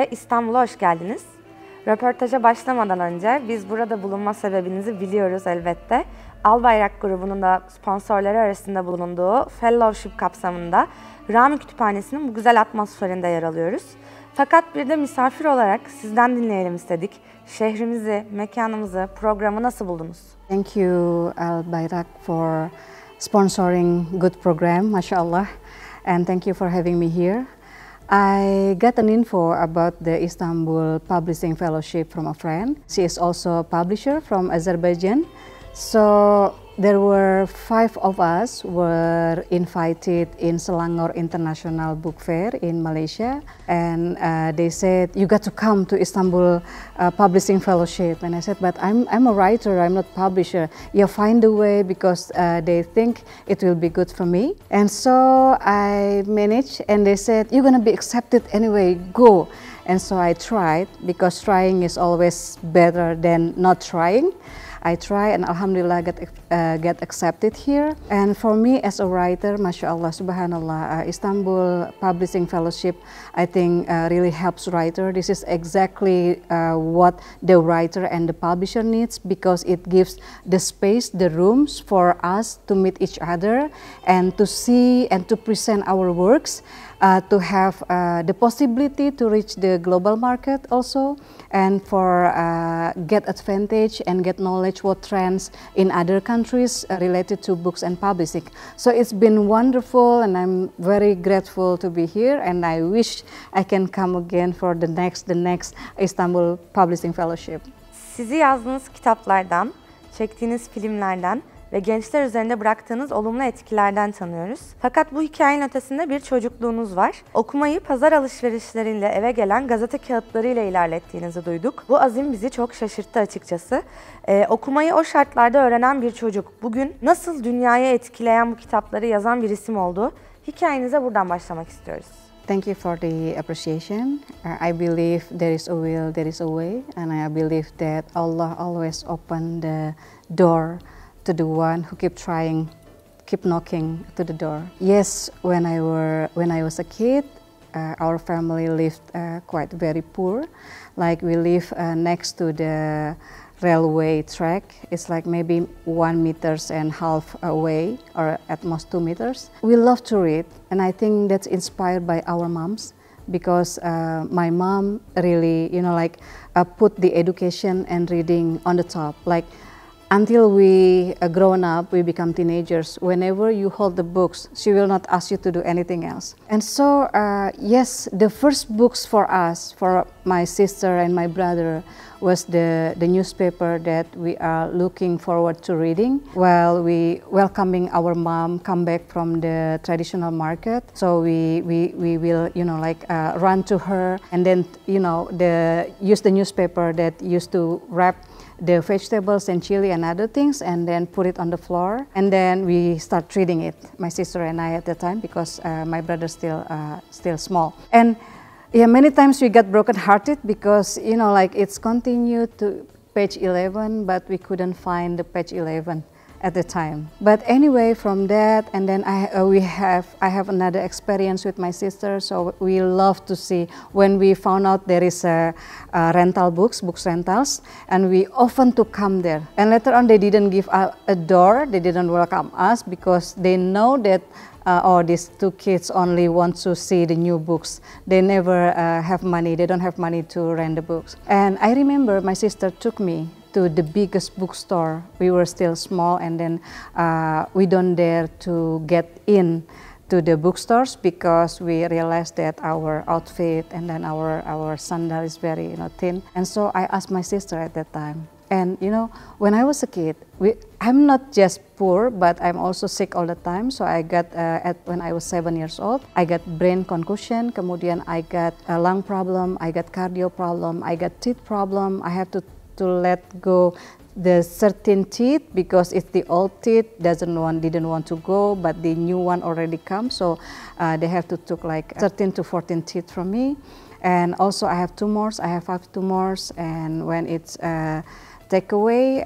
ve İstanbul'a hoş geldiniz. Röportaja başlamadan önce biz burada bulunma sebebinizi biliyoruz elbette. Albayrak grubunun da sponsorları arasında bulunduğu Fellowship kapsamında Rami Kütüphanesi'nin bu güzel atmosferinde yer alıyoruz. Fakat bir de misafir olarak sizden dinleyelim istedik. Şehrimizi, mekanımızı, programı nasıl buldunuz? Thank you Albayrak for sponsoring good program, mashallah, and thank you for having me here. I got an info about the Istanbul Publishing Fellowship from a friend. She is also a publisher from Azerbaijan. So there were 5 of us were invited in Selangor International Book Fair in Malaysia, and they said you got to come to Istanbul Publishing Fellowship. And I said, but I'm a writer, I'm not publisher. You find a way because they think it will be good for me. And so I managed, and they said you're gonna be accepted anyway. Go. And so I tried, because trying is always better than not trying. I try, and alhamdulillah get accepted here. And for me as a writer, mashallah, subhanallah, Istanbul Publishing Fellowship, I think really helps writer. This is exactly what the writer and the publisher needs, because it gives the space, the rooms for us to meet each other and to see and to present our works, to have the possibility to reach the global market also, and for get advantage and get knowledge what trends in other countries related to books and publishing. So it's been wonderful, and I'm very grateful to be here, and I wish I can come again for the next Istanbul Publishing Fellowship. Sizi yazdığınız kitaplardan, çektiğiniz filmlerden ve gençler üzerinde bıraktığınız olumlu etkilerden tanıyoruz. Fakat bu hikayenin ötesinde bir çocukluğunuz var. Okumayı pazar alışverişleriyle eve gelen gazete kağıtlarıyla ilerlettiğinizi duyduk. Bu azim bizi çok şaşırttı açıkçası. Okumayı o şartlarda öğrenen bir çocuk bugün nasıl dünyaya etkileyen bu kitapları yazan bir isim oldu? Hikayenize buradan başlamak istiyoruz. Thank you for the appreciation. I believe there is a will, there is a way, and I believe that Allah always open the door to the one who keep trying, keep knocking to the door. Yes, when I was a kid, our family lived quite very poor. Like we live next to the railway track. It's like maybe 1.5 meters away, or at most 2 meters. We love to read, and I think that's inspired by our moms, because my mom really, put the education and reading on the top. Like, until we grown up, we become teenagers. Whenever you hold the books, she will not ask you to do anything else. And so, yes, the first books for us, for my sister and my brother, was the newspaper that we are looking forward to reading while we welcoming our mom come back from the traditional market. So we will, run to her, and then, use the newspaper that used to wrap the vegetables and chili and other things, and then put it on the floor, and then we start reading it, my sister and I at the time, because my brother still small. And yeah, many times we got broken-hearted because it's continued to page 11, but we couldn't find the page 11 at the time. But anyway, from that, and then I have another experience with my sister. So we love to see when we found out there is a rental books rentals, and we often to come there. And later on, they didn't give a door, they didn't welcome us, because they know that these 2 kids only want to see the new books. They never have money, they don't have money to rent the books. And I remember my sister took me to the biggest bookstore. We were still small, and then we don't dare to get in to the bookstores because we realized that our outfit and then our sandal is very thin. And so I asked my sister at that time. And when I was a kid, I'm not just poor, but I'm also sick all the time. So I got, when I was 7 years old, I got brain concussion, kemudian I got a lung problem, I got cardio problem, I got teeth problem. I have to let go the certain teeth because it's the old teeth didn't want to go, but the new one already come. So they have to took like 13 to 14 teeth from me. And also I have tumors. I have 5 tumors, and when it's take away,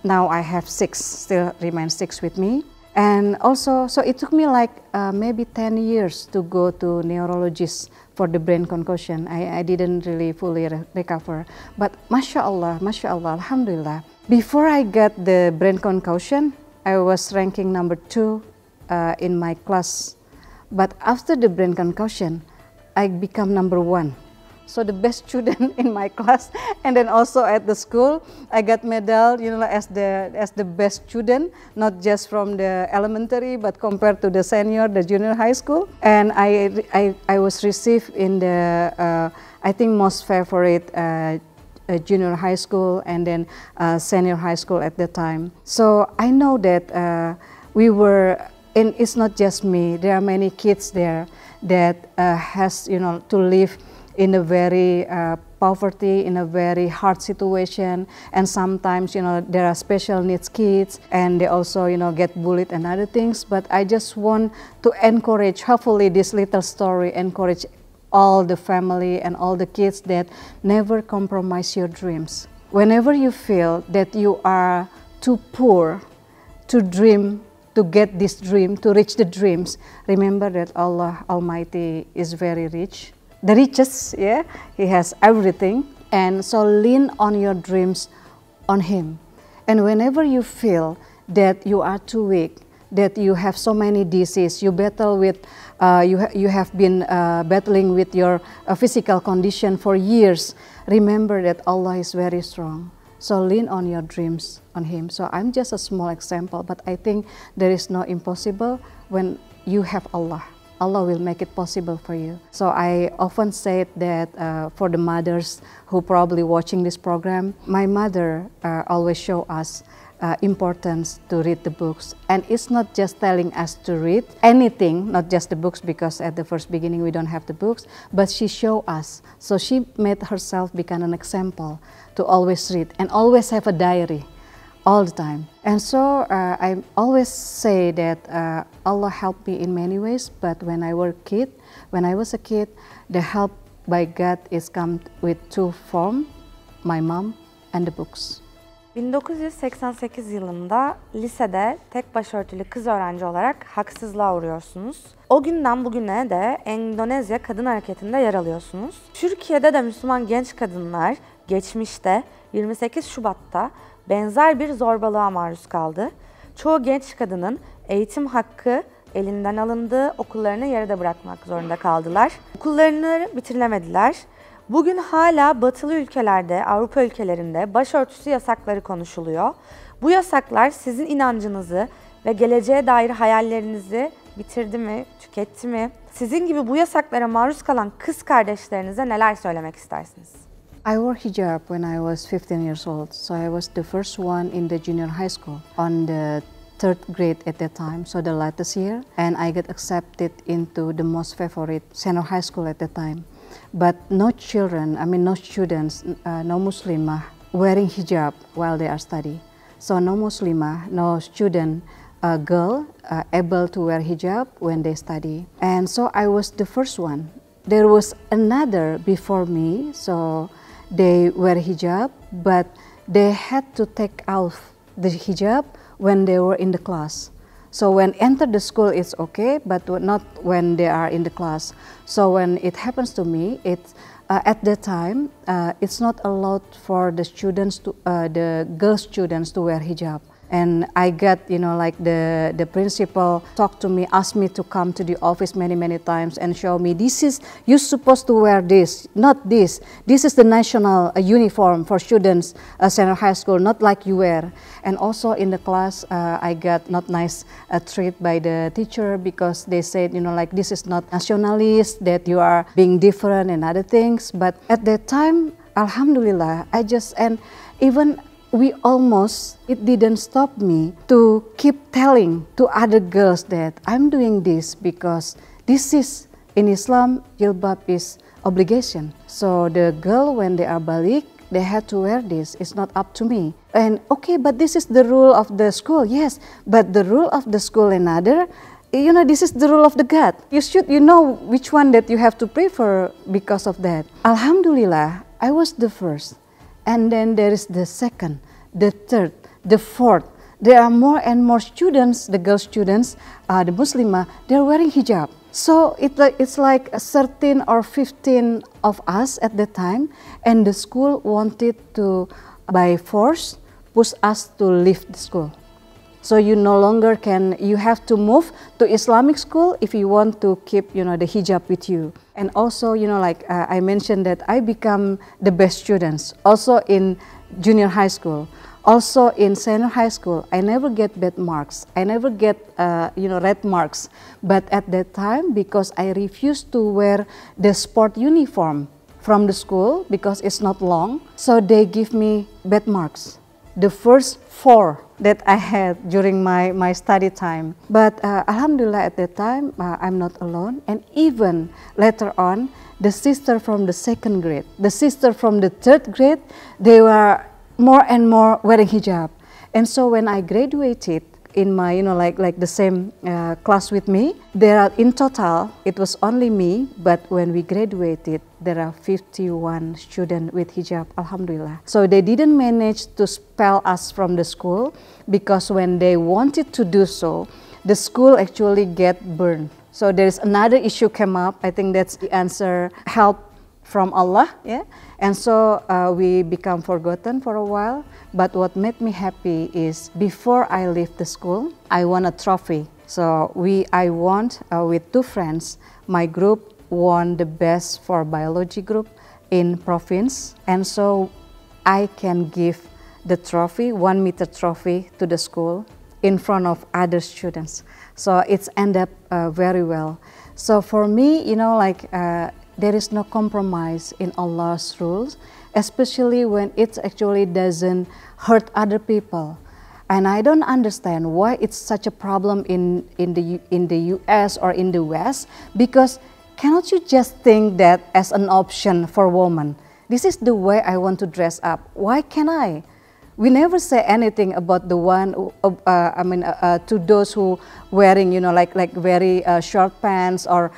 now I have 6, still remain 6 with me. And also, so it took me like maybe 10 years to go to neurologist for the brain concussion. I didn't really fully recover. But mashallah, alhamdulillah. Before I got the brain concussion, I was ranking number 2 in my class. But after the brain concussion, I become number 1. So the best student in my class, and then also at the school, I got medal, you know, as the best student, not just from the elementary, but compared to the senior, the junior high school. And I was received in the I think most favorite junior high school and then senior high school at the time. So I know that we were, and it's not just me. There are many kids there that has, you know, to live in a very poverty, in a very hard situation, and sometimes, you know, there are special needs kids, and they also, you know, get bullied and other things. But I just want to encourage, hopefully this little story encourage all the family and all the kids that never compromise your dreams. Whenever you feel that you are too poor to dream, to get this dream, to reach the dreams, remember that Allah Almighty is very rich. The richest, yeah, He has everything, and so lean on your dreams on Him. And whenever you feel that you are too weak, that you have so many diseases, you battle with, you have been battling with your physical condition for years, remember that Allah is very strong. So lean on your dreams on Him. So I'm just a small example, but I think there is no impossible when you have Allah. Allah will make it possible for you. So I often say that for the mothers who probably watching this program, my mother always show us importance to read the books. And it's not just telling us to read anything, not just the books, because at the first beginning we don't have the books, but she show us. So she made herself become an example to always read and always have a diary all the time. And so I always say that Allah helped me in many ways, but when I was a kid, the help by God is come with two forms, my mom and the books. 1988 yılında lisede tek başörtülü kız öğrenci olarak haksızlığa uğruyorsunuz. O günden bugüne de Endonezya Kadın Hareketi'nde yer alıyorsunuz. Türkiye'de de Müslüman genç kadınlar geçmişte 28 Şubat'ta benzer bir zorbalığa maruz kaldı. Çoğu genç kadının eğitim hakkı elinden alındı, okullarını yarıda bırakmak zorunda kaldılar. Okullarını bitiremediler. Bugün hala batılı ülkelerde, Avrupa ülkelerinde başörtüsü yasakları konuşuluyor. Bu yasaklar sizin inancınızı ve geleceğe dair hayallerinizi bitirdi mi, tüketti mi? Sizin gibi bu yasaklara maruz kalan kız kardeşlerinize neler söylemek istersiniz? I wore hijab when I was 15 years old, so I was the first one in the junior high school on the 3rd grade at that time, so the latest year, and I got accepted into the most favorite senior high school at that time. But no children, no students, no Muslimah wearing hijab while they are studying. So no Muslimah, no student girl able to wear hijab when they study. And so I was the first one. There was another before me, so they wear hijab, but they had to take off the hijab when they were in the class. So when enter the school, it's okay, but not when they are in the class. So when it happens to me, it's at that time, it's not allowed for the students to, the girl students to wear hijab. And I got, like the principal talked to me, asked me to come to the office many times and show me, you're supposed to wear this, not this. This is the national uniform for students, senior high school, not like you wear. And also in the class, I got not nice treat by the teacher because they said, like this is not nationalist, that you are being different and other things. But at that time, alhamdulillah, and even it didn't stop me to keep telling to other girls that I'm doing this because this is, in Islam, jilbab is obligation. So the girl, when they are balik, they had to wear this. It's not up to me. And okay, but this is the rule of the school. Yes, but the rule of the school another, this is the rule of the God. You should, know which one that you have to prefer because of that. Alhamdulillah, I was the first. And then there is the second, the third, the fourth, there are more and more students, the girl students, the Muslimah, they're wearing hijab. So it's like 13 or 15 of us at the time, and the school wanted to, by force, push us to leave the school. So you no longer can, you have to move to Islamic school if you want to keep, the hijab with you. And also, I mentioned that I become the best students, also in junior high school. Also in senior high school, I never get bad marks. I never get, red marks. But at that time, because I refused to wear the sport uniform from the school because it's not long, so they give me bad marks. The first 4 that I had during my study time. But Alhamdulillah, at that time, I'm not alone. And even later on, the sister from the 2nd grade, the sister from the 3rd grade, they were more and more wearing hijab. And so when I graduated in my, like the same class with me, there are, in total, it was only me, but when we graduated, there are 51 students with hijab, alhamdulillah. So they didn't manage to expel us from the school, because when they wanted to do so, the school actually get burned. So there is another issue came up. I think that's the answer, help from Allah, yeah. And so we become forgotten for a while. But what made me happy is before I leave the school, I won a trophy. So I won with 2 friends. My group won the best for biology group in province. And so I can give the trophy, 1 meter trophy, to the school in front of other students. So it's ended up very well. So for me, there is no compromise in Allah's rules, especially when it actually doesn't hurt other people. And I don't understand why it's such a problem in the US or in the West, because cannot you just think that as an option for women? This is the way I want to dress up. Why can't I? We never say anything about the one, to those who wearing, like very short pants or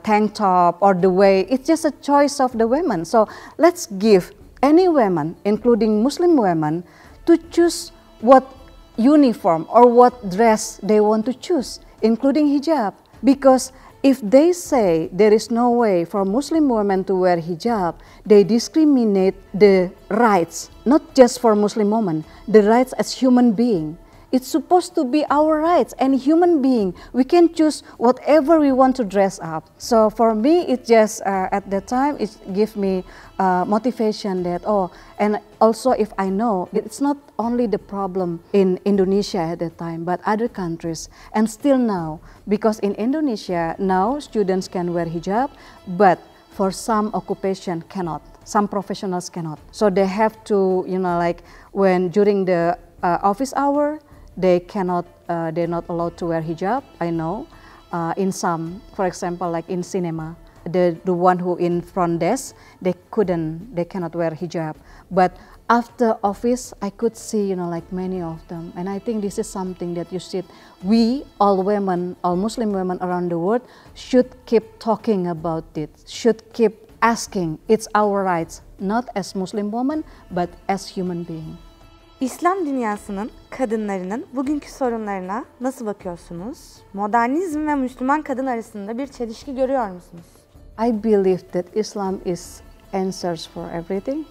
tank top, or the way, it's just a choice of the women. So let's give any women, including Muslim women, to choose what uniform or what dress they want to choose, including hijab. Because if they say there is no way for Muslim women to wear hijab, they discriminate the rights, not just for Muslim women, the rights as human being. It's supposed to be our rights, and human being, we can choose whatever we want to dress up. So for me, it just, at that time, it gives me motivation that, and also if I know, it's not only the problem in Indonesia at that time, but other countries, and still now, because in Indonesia, now students can wear hijab, but for some occupation cannot, some professionals cannot. So they have to, when during the office hour, they cannot, they're not allowed to wear hijab, I know. In some, for example, like in cinema, the one who in front desk, they cannot wear hijab. But after office, I could see, many of them. And I think this is something that we, all women, all Muslim women around the world, should keep talking about it, should keep asking. It's our rights, not as Muslim women, but as human being. İslam dünyasının kadınlarının bugünkü sorunlarına nasıl bakıyorsunuz? Modernizm ve Müslüman kadın arasında bir çelişki görüyor musunuz? I believe that Islam is answers for everything,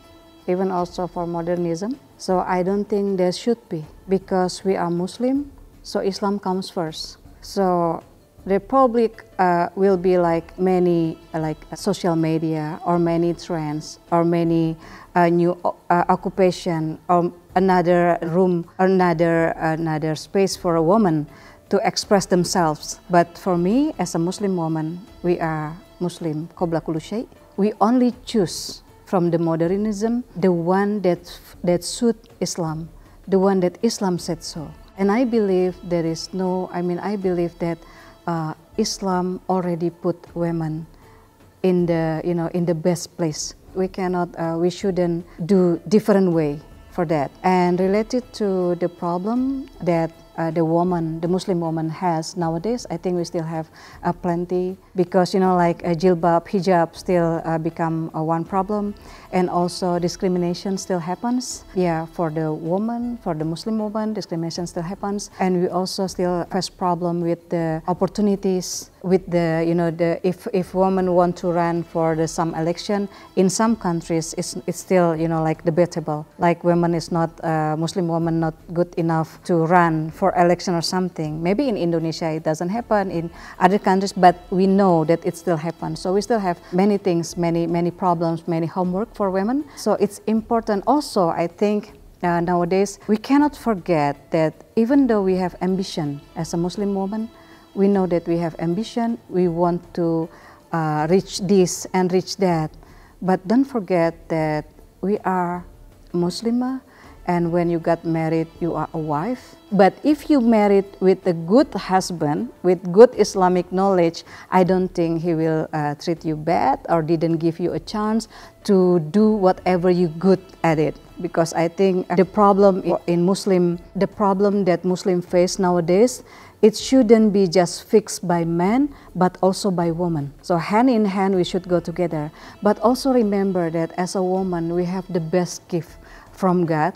even also for modernism. So I don't think there should be, because we are Muslim, so Islam comes first. So the public will be like many social media or many trends or many new occupation or another room or another space for a woman to express themselves. But for me, as a Muslim woman, we are Muslim qabla kulli shay. We only choose from the modernism the one that suit Islam, the one that Islam said so. And I believe there is no, I believe that Islam already put women in the best place. We cannot, we shouldn't do different way for that. And related to the problem that the woman, the Muslim woman has nowadays. I think we still have plenty, because like jilbab, hijab still become one problem, and also discrimination still happens. Yeah, for the woman, for the Muslim woman, discrimination still happens, and we also still face problem with the opportunities. With the if women want to run for some election in some countries, it's still like debatable. Like women is not Muslim woman not good enough to run for election or something. Maybe in Indonesia it doesn't happen, in other countries, but we know that it still happens. So we still have many things, many problems, many homework for women. So it's important also, I think, nowadays we cannot forget that even though we have ambition as a Muslim woman, we know that we have ambition, we want to reach this and reach that. But don't forget that we are Muslimah, and when you got married, you are a wife. But if you married with a good husband, with good Islamic knowledge, I don't think he will treat you bad or didn't give you a chance to do whatever you good at it. Because I think the problem that Muslim face nowadays, it shouldn't be just fixed by men, but also by women. So hand in hand, we should go together. But also remember that as a woman, we have the best gift from God,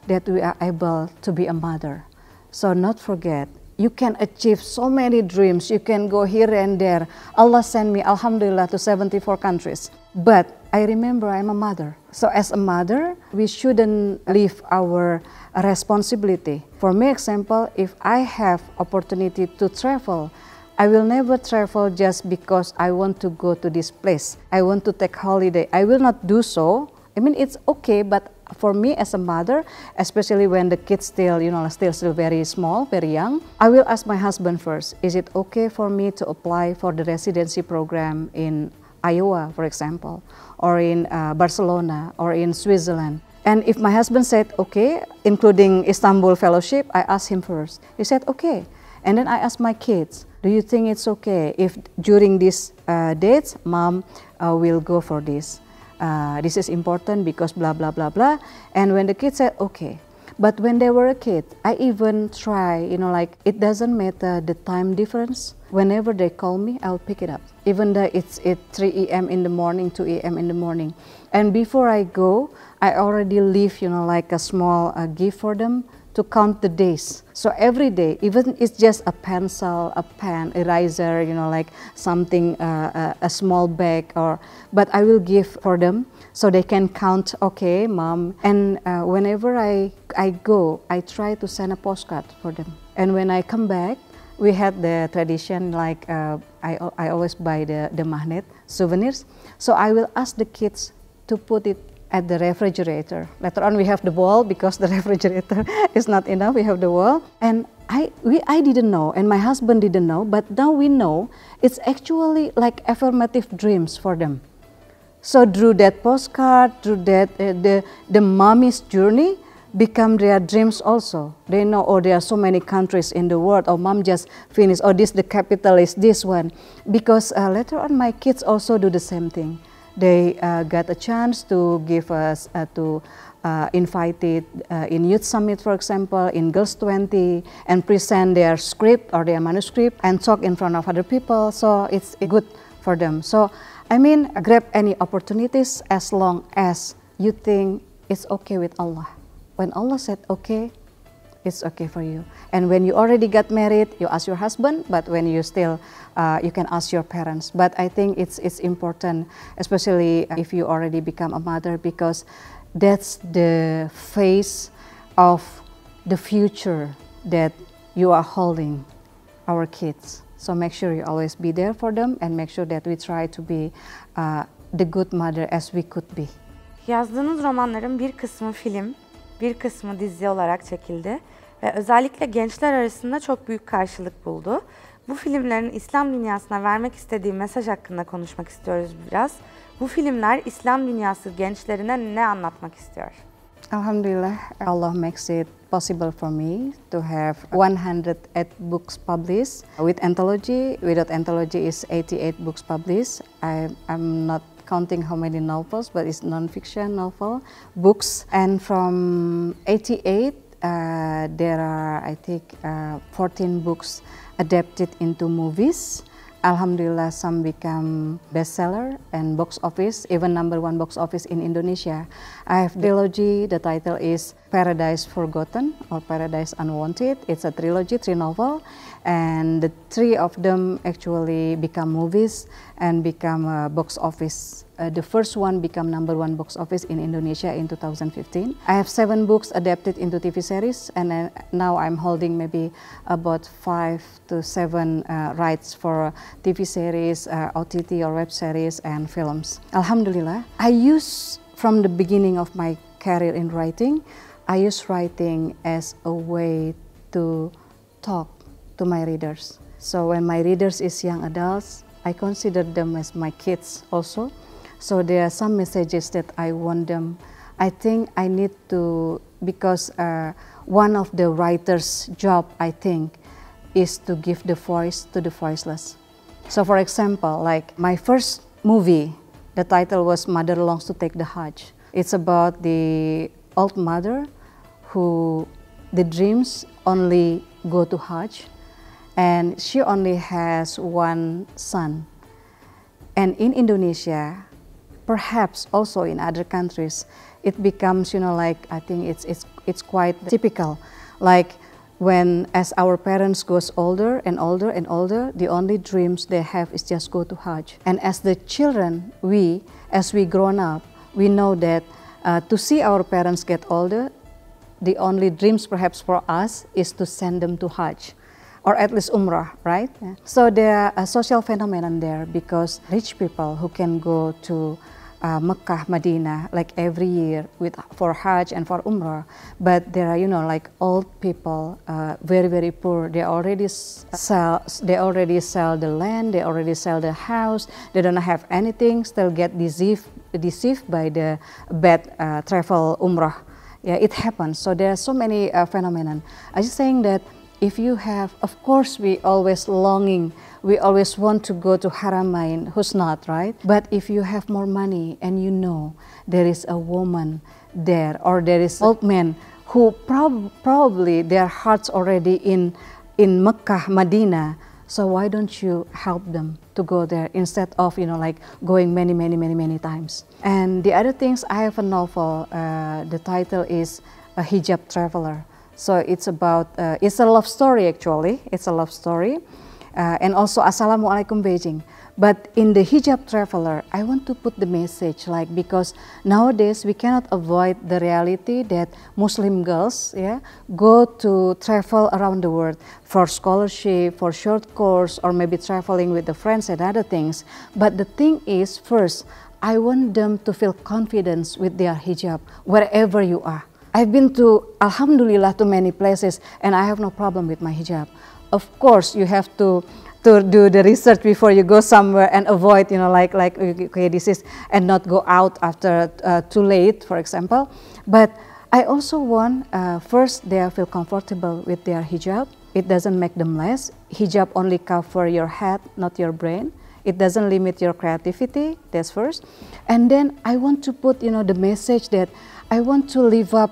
that we are able to be a mother. So not forget, you can achieve so many dreams. You can go here and there. Allah sent me, alhamdulillah, to 74 countries. But I remember I'm a mother. So as a mother, we shouldn't leave our responsibility. For me, example, if I have opportunity to travel, I will never travel just because I want to go to this place. I want to take holiday. I will not do so. I mean, it's okay, but for me as a mother, especially when the kids still, still very small, very young, I will ask my husband first, is it okay for me to apply for the residency program in Iowa, for example, or in Barcelona, or in Switzerland? And if my husband said okay, including Istanbul Fellowship, I asked him first. He said okay. And then I asked my kids, do you think it's okay if during these dates, mom will go for this? This is important because blah, blah, blah, blah. And when the kids said okay. But when they were a kid, I even try, it doesn't matter the time difference. Whenever they call me, I'll pick it up. Even though it's at 3 a.m. in the morning, 2 a.m. in the morning. And before I go, I already leave, like a small gift for them to count the days. So every day, even it's just a pencil, a pen, eraser, like something, a small bag, but I will give for them so they can count, okay, mom. And whenever I go, I try to send a postcard for them. And when I come back, we had the tradition, like I always buy the magnet souvenirs. So I will ask the kids to put it at the refrigerator. Later on we have the wall, because the refrigerator is not enough, we have the wall. And I didn't know, and my husband didn't know, but now we know it's actually like affirmative dreams for them. So through that postcard, through that the mommy's journey become their dreams also. They know, oh, there are so many countries in the world, or mom just finished, or the capital is this one. Because later on my kids also do the same thing. They got a chance to give us, invited in Youth Summit, for example, in Girls 20, and present their script or their manuscript and talk in front of other people. So it's good for them. So, I mean, grab any opportunities as long as you think it's okay with Allah. When Allah said okay, it's okay for you. And when you already got married, you ask your husband, but when you still, you can ask your parents. But I think it's important, especially if you already become a mother, because that's the phase of the future that you are holding our kids. So make sure you always be there for them, and make sure that we try to be the good mother as we could be. Yazdığınız romanların bir kısmı film, bir kısmı dizi olarak çekildi ve özellikle gençler arasında çok büyük karşılık buldu. Bu filmlerin İslam dünyasına vermek istediği mesaj hakkında konuşmak istiyoruz biraz. Bu filmler İslam dünyası gençlerine ne anlatmak istiyor? Alhamdulillah, Allah makes it possible for me to have 108 books published. With anthology, without anthology is 88 books published. I'm not counting how many novels, but it's non-fiction novel books. And from 88, there are, I think, 14 books adapted into movies. Alhamdulillah, some become bestseller and box office, even #1 box office in Indonesia. I have trilogy. The title is Paradise Forgotten or Paradise Unwanted. It's a trilogy, 3 novels, and the 3 of them actually become movies and become box office. The first one became #1 box office in Indonesia in 2015. I have 7 books adapted into TV series, and now I'm holding maybe about 5 to 7 rights for TV series, OTT or web series, and films. Alhamdulillah, I use from the beginning of my career in writing, I use writing as a way to talk to my readers. So when my readers is young adults, I consider them as my kids also. So there are some messages that I want them. I think I need to, because one of the writer's job, I think, is to give the voice to the voiceless. So for example, like my first movie, the title was Mother Longs to Take the Hajj. It's about the old mother who the dreams only go to Hajj, and she only has 1 son. And in Indonesia, perhaps also in other countries, it becomes, like I think it's quite typical. Like when as our parents goes older and older and older, the only dreams they have is just go to Hajj. And as the children, as we grown up, we know that to see our parents get older, the only dreams perhaps for us is to send them to Hajj, or at least Umrah, right? Yeah. So there are a social phenomenon there, because rich people who can go to Mecca, Medina, like every year for Hajj and for Umrah, but there are, like old people, very, very poor. They already sell the land, they already sell the house, they don't have anything, still get deceived by the bad travel Umrah. Yeah, it happens. So there are so many phenomena. I'm just saying that if you have, of course, we always longing, we always want to go to Haramain, who's not, right? But if you have more money and there is a woman there, or there is old men who probably their hearts already in Mecca, Medina, so why don't you help them to go there instead of, like going many times? And the other things, I have a novel, the title is A Hijab Traveler. So it's about, it's a love story actually, it's a love story. And also Assalamualaikum Beijing. But in the Hijab Traveler, I want to put the message, like, because nowadays we cannot avoid the reality that Muslim girls, go to travel around the world for scholarship, for short course, or maybe traveling with the friends and other things. But the thing is, first, I want them to feel confidence with their hijab, wherever you are. I've been to, alhamdulillah, to many places, and I have no problem with my hijab. Of course, you have to do the research before you go somewhere and avoid, okay, this is, and not go out after too late, for example. But I also want, first, they feel comfortable with their hijab. It doesn't make them less. Hijab only cover your head, not your brain. It doesn't limit your creativity, that's first. And then I want to put, the message that I want to live up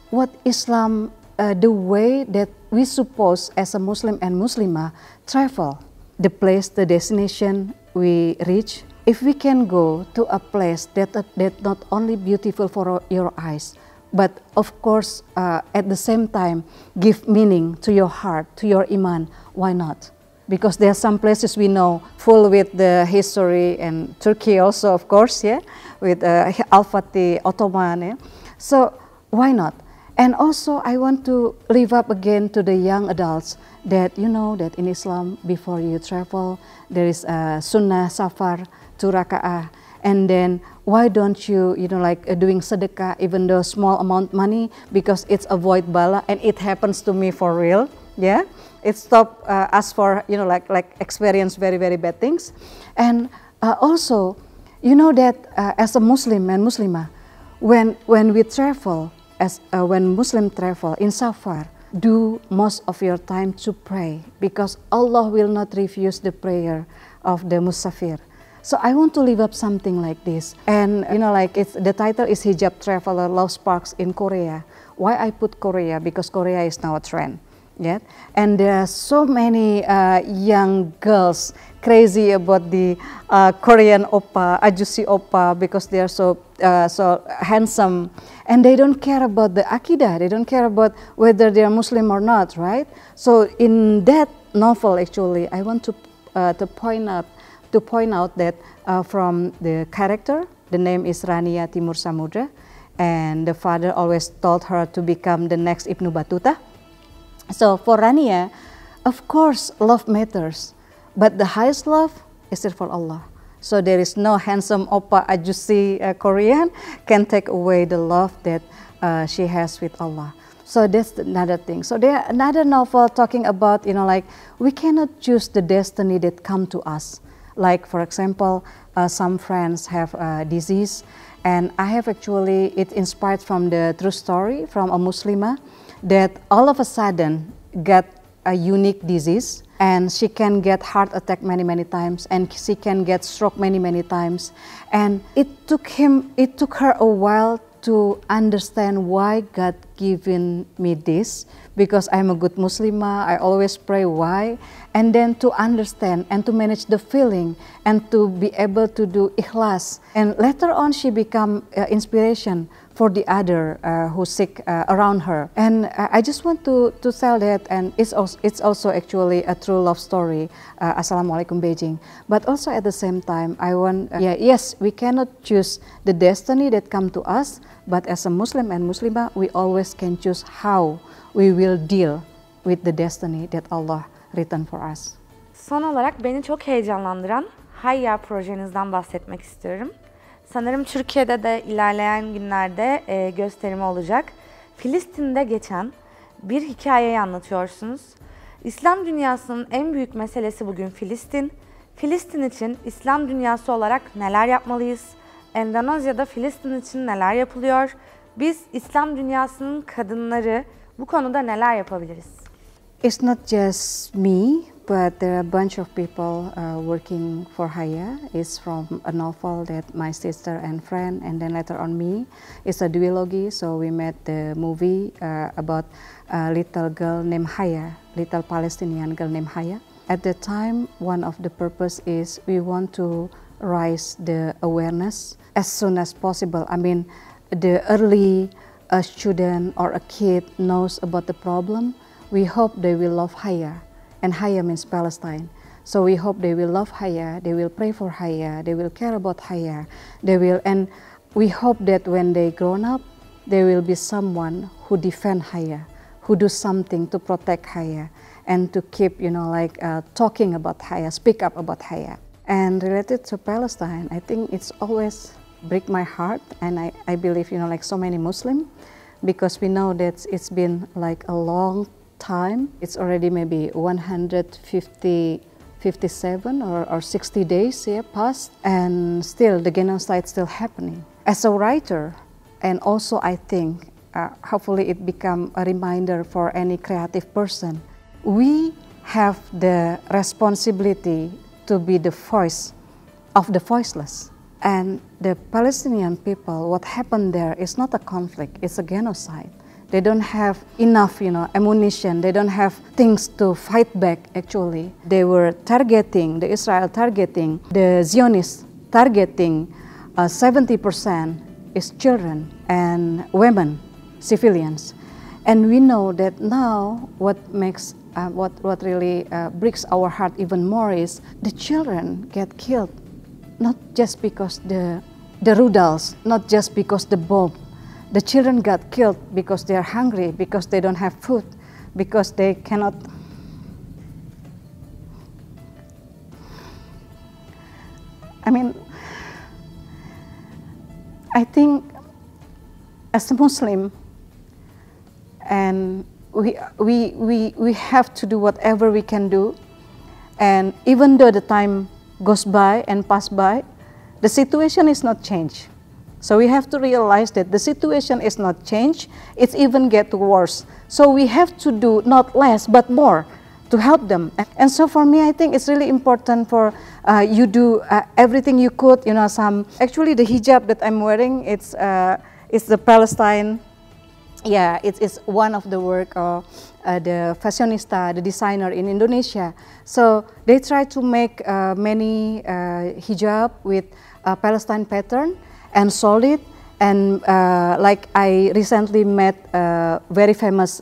what Islam, the way that we suppose as a Muslim and Muslimah travel, the place, the destination we reach. If we can go to a place that not only beautiful for your eyes, but of course at the same time give meaning to your heart, to your iman, why not? Because there are some places we know full with the history, and Turkey also, of course, with Al-Fatih, Ottoman. So why not? And also I want to live up again to the young adults that that in Islam, before you travel, there is a sunnah safar, 2 raka'ah. And then why don't you, doing sedekah, even though small amount money, because it's avoid bala, and it happens to me for real. Yeah, it stop us for, experience very, very bad things. And also, that as a Muslim and Muslimah, when we travel, when Muslim travel in safar, do most of your time to pray, because Allah will not refuse the prayer of the Musafir. So I want to live up something like this. And the title is Hijab Traveler Love Sparks in Korea. Why I put Korea? Because Korea is now a trend. Yeah, and there are so many young girls crazy about the Korean oppa, ajusi oppa, because they are so handsome, and they don't care about the akidah. They don't care about whether they are Muslim or not, right? So in that novel, actually, I want to point out that from the character, the name is Rania Timur Samudra, and the father always told her to become the next Ibnu Battuta. So for Rania, of course, love matters, but the highest love is still for Allah. So there is no handsome oppa ajusi Korean can take away the love that she has with Allah. So that's another thing. So there another novel talking about, like we cannot choose the destiny that come to us. Like for example, some friends have a disease, and I have actually, it inspired from the true story from a Muslimah, that all of a sudden got a unique disease, and she can get heart attack many times, and she can get stroke many times, and it took her a while to understand why God given me this, because I'm a good Muslimah, I always pray why, and then to understand and to manage the feeling and to be able to do ikhlas. And later on she become inspiration for the other who sick around her. And I just want to tell that, and it's also actually a true love story, Assalamualaikum Beijing. But also at the same time, I want, yes, we cannot choose the destiny that come to us, but as a Muslim and Muslimah, we always can choose how we will deal with the destiny that Allah written for us. Son olarak beni çok heyecanlandıran Hayya projenizden bahsetmek istiyorum. Sanırım Türkiye'de de ilerleyen günlerde gösterimi olacak. Filistin'de geçen bir hikayeyi anlatıyorsunuz. İslam dünyasının en büyük meselesi bugün Filistin. Filistin için İslam dünyası olarak neler yapmalıyız? Endonezya'da Filistin için neler yapılıyor? Biz İslam dünyasının kadınları bu konuda neler yapabiliriz? It's not just me, but there are a bunch of people working for Hayya. It's from a novel that my sister and friend, and then later on me. It's a duology, so we made the movie about a little girl named Hayya, little Palestinian girl named Hayya. At the time, one of the purpose is we want to raise the awareness as soon as possible. I mean, the early a student or a kid knows about the problem, we hope they will love Hayya, and Hayya means Palestine. So we hope they will love Hayya, they will pray for Hayya, they will care about Hayya, and we hope that when they grown up, there will be someone who defend Hayya, who do something to protect Hayya, and to keep, talking about Hayya, speak up about Hayya. And related to Palestine, I think it's always break my heart, and I believe, like so many Muslim, because we know that it's been like a long time. It's already maybe 157 or 60 days past, and still the genocide still happening. As a writer, and also I think hopefully it become a reminder for any creative person, we have the responsibility to be the voice of the voiceless. And the Palestinian people, what happened there is not a conflict, it's a genocide. They don't have enough, ammunition, they don't have things to fight back, actually. They were targeting, the Israel targeting, the Zionists targeting 70% is children and women, civilians. And we know that now what makes, what really breaks our heart even more is the children get killed, not just because the rudals, not just because the bomb. The children got killed because they are hungry, because they don't have food, because they cannot. I mean, I think as a Muslim, and we have to do whatever we can do, and even though the time goes by and pass by, the situation is not changed. So we have to realize that the situation is not changed, it's even get worse. So we have to do not less but more to help them. And so for me, I think it's really important for you do everything you could, actually the hijab that I'm wearing, it's the Palestine Yeah, it's one of the work of the fashionista, the designer in Indonesia. So they try to make many hijab with Palestine pattern and sold it. And like I recently met a very famous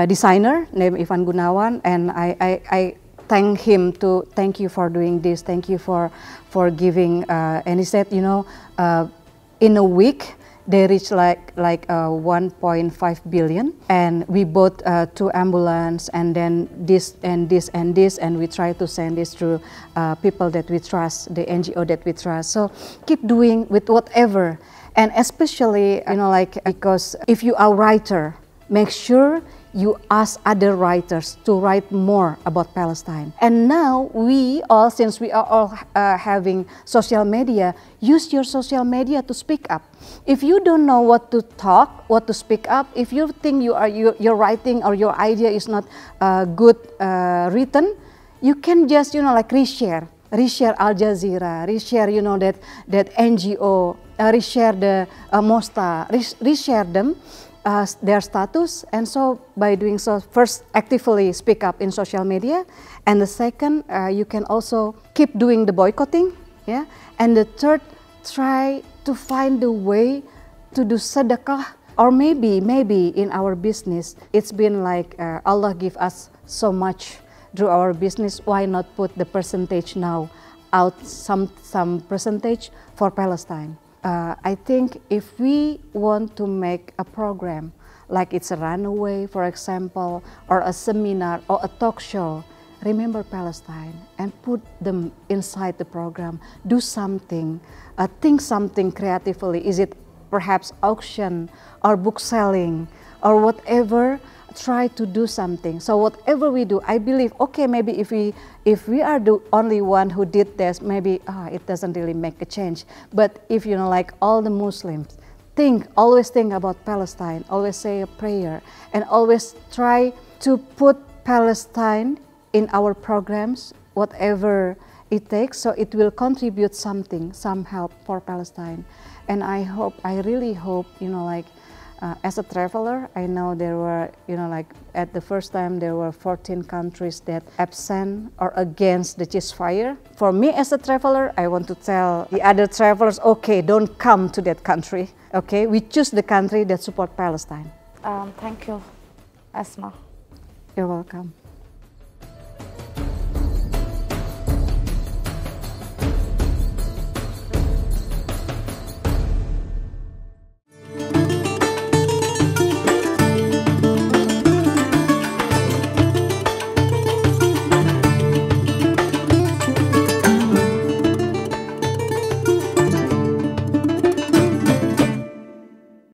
designer named Ivan Gunawan, and I thank him to thank you for doing this, thank you for giving. And he said, you know, in a week they reached like 1.5 billion, and we bought 2 ambulances, and then this and this and this, and we try to send this through people that we trust, the NGO that we trust. So keep doing with whatever, and especially, you know, like, because if you are a writer, make sure you ask other writers to write more about Palestine. And now we all, since we are all having social media, use your social media to speak up. If you don't know what to talk, what to speak up, if you think your writing or your idea is not good written, you can just, you know, like reshare Al Jazeera, reshare, you know, that NGO, reshare the Mosta, reshare them. Their status, and so by doing so, first actively speak up in social media, and the second, you can also keep doing the boycotting, yeah, and the third, try to find a way to do sadaqah, or maybe in our business, it's been like Allah give us so much through our business, why not put the percentage now out, some percentage for Palestine. I think if we want to make a program, like it's a runaway, for example, or a seminar or a talk show, remember Palestine and put them inside the program. Do something, think something creatively. Is it perhaps auction or book selling or whatever? Try to do something. So whatever we do, I believe, okay, maybe if we are the only one who did this, maybe it doesn't really make a change. But if, you know, like all the Muslims, always think about Palestine, always say a prayer, and always try to put Palestine in our programs, whatever it takes, so it will contribute something, some help for Palestine. And I really hope, you know, like, as a traveler, I know there were, you know, like at the first time there were 14 countries that absent or against the ceasefire. For me as a traveler, I want to tell the other travelers, okay, don't come to that country. Okay, we choose the country that support Palestine. Thank you, Asma. You're welcome.